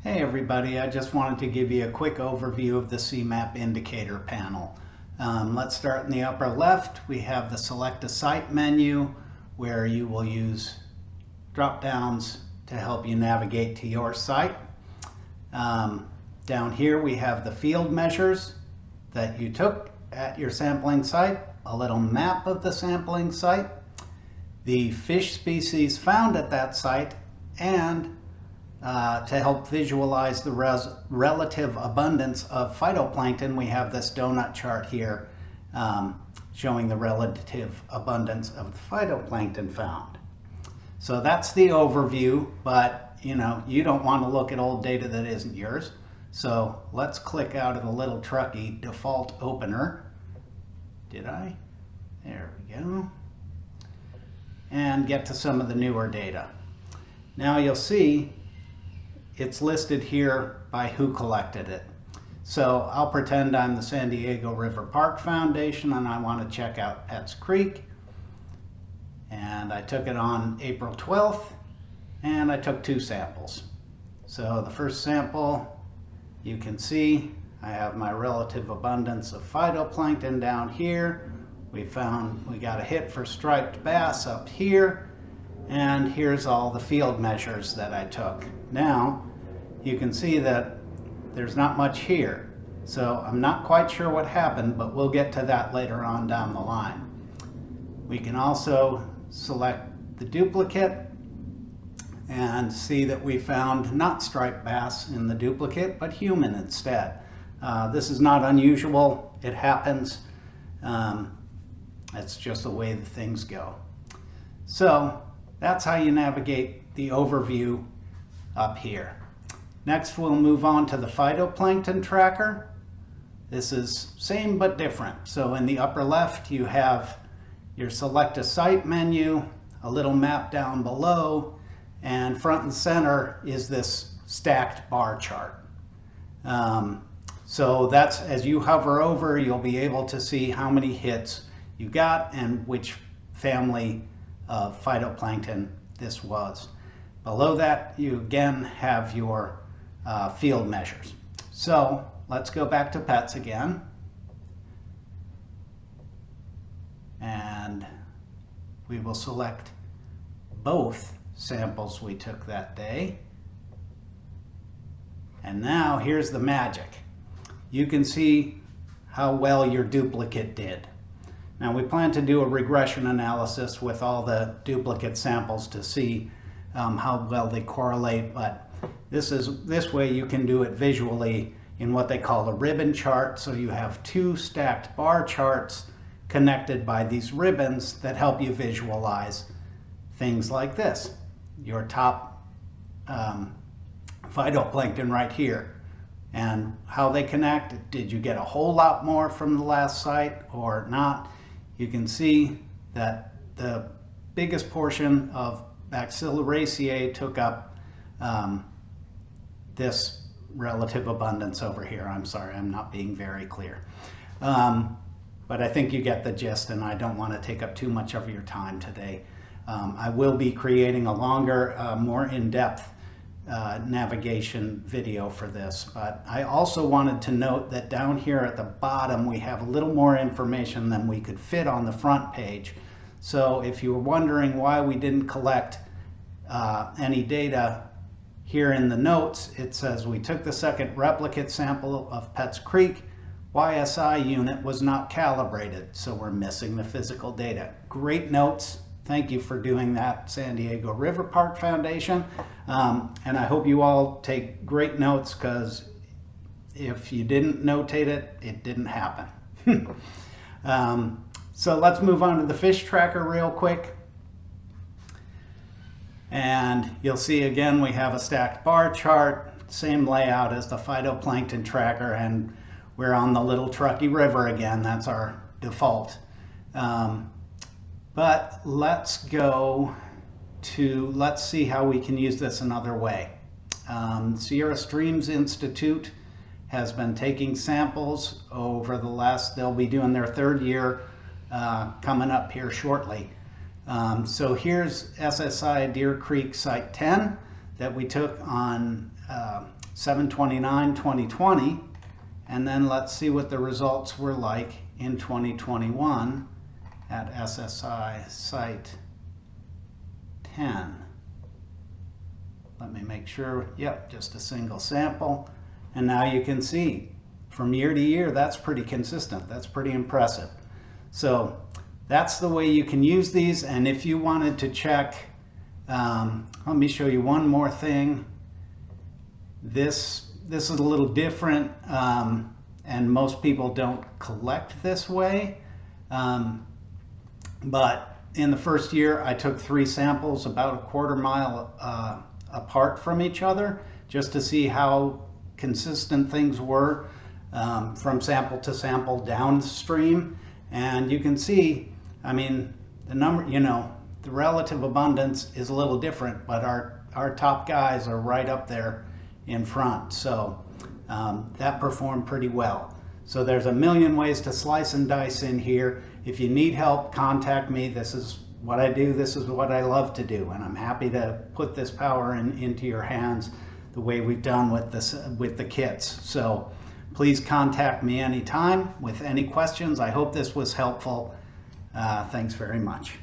Hey everybody, I just wanted to give you a quick overview of the SeMMAP Indicator Panel. Let's start in the upper left. We have the Select a Site menu where you will use drop downs to help you navigate to your site. Down here we have the field measures that you took at your sampling site, a little map of the sampling site, the fish species found at that site, and to help visualize the relative abundance of phytoplankton, we have this donut chart here showing the relative abundance of the phytoplankton found. So that's the overview, but you don't want to look at old data that isn't yours. So let's click out of the little Truckee default opener. Did I? There we go. And get to some of the newer data. Now you'll see it's listed here by who collected it. So I'll pretend I'm the San Diego River Park Foundation and I want to check out Petts Creek. And I took it on April 12th and I took 2 samples. So the first sample, you can see I have my relative abundance of phytoplankton down here. We got a hit for striped bass up here. And here's all the field measures that I took. Now, you can see that there's not much here. So I'm not quite sure what happened, but we'll get to that later on down the line. We can also select the duplicate and see that we found not striped bass in the duplicate, but human instead. This is not unusual. It happens. That's just the way the things go. So that's how you navigate the overview up here. Next, we'll move on to the phytoplankton tracker. This is same but different. So in the upper left, you have your Select a Site menu, a little map down below, and front and center is this stacked bar chart. So that's, as you hover over, you'll be able to see how many hits you got and which family of phytoplankton this was. Below that, you again have your field measures. So let's go back to Petts again. And we will select both samples we took that day. And now here's the magic. You can see how well your duplicate did. Now we plan to do a regression analysis with all the duplicate samples to see how well they correlate, but this way you can do it visually in what they call a ribbon chart. So you have 2 stacked bar charts connected by these ribbons that help you visualize things like this. Your top phytoplankton right here, and how they connect. Did you get a whole lot more from the last site or not? You can see that the biggest portion of Bacillaraceae took up this relative abundance over here. I'm sorry, I'm not being very clear. But I think you get the gist, and I don't want to take up too much of your time today. I will be creating a longer, more in-depth navigation video for this, but I also wanted to note that down here at the bottom we have a little more information than we could fit on the front page. So if you were wondering why we didn't collect any data here in the notes, it says we took the second replicate sample of Petts Creek. YSI unit was not calibrated, so we're missing the physical data. Great notes. Thank you for doing that, San Diego River Park Foundation. And I hope you all take great notes, because if you didn't notate it, it didn't happen. So let's move on to the fish tracker real quick. And you'll see again we have a stacked bar chart, same layout as the phytoplankton tracker, and we're on the Little Truckee River again. That's our default. But let's see how we can use this another way. Sierra Streams Institute has been taking samples over the last, they'll be doing their 3rd year coming up here shortly. So here's SSI Deer Creek Site 10 that we took on 7/29/2020, and then let's see what the results were like in 2021 at SSI site 10. Let me make sure, yep, just a single sample. And now you can see from year to year, that's pretty consistent. That's pretty impressive. So that's the way you can use these. And if you wanted to check, let me show you one more thing. This is a little different, and most people don't collect this way. But in the first year, I took 3 samples about a quarter mile apart from each other, just to see how consistent things were from sample to sample downstream. And you can see, I mean, the number, you know, the relative abundance is a little different, but our top guys are right up there in front. So that performed pretty well. So there's a million ways to slice and dice in here. If you need help, contact me. This is what I do. This is what I love to do. And I'm happy to put this power into your hands the way we've done with the kits. So please contact me anytime with any questions. I hope this was helpful. Thanks very much.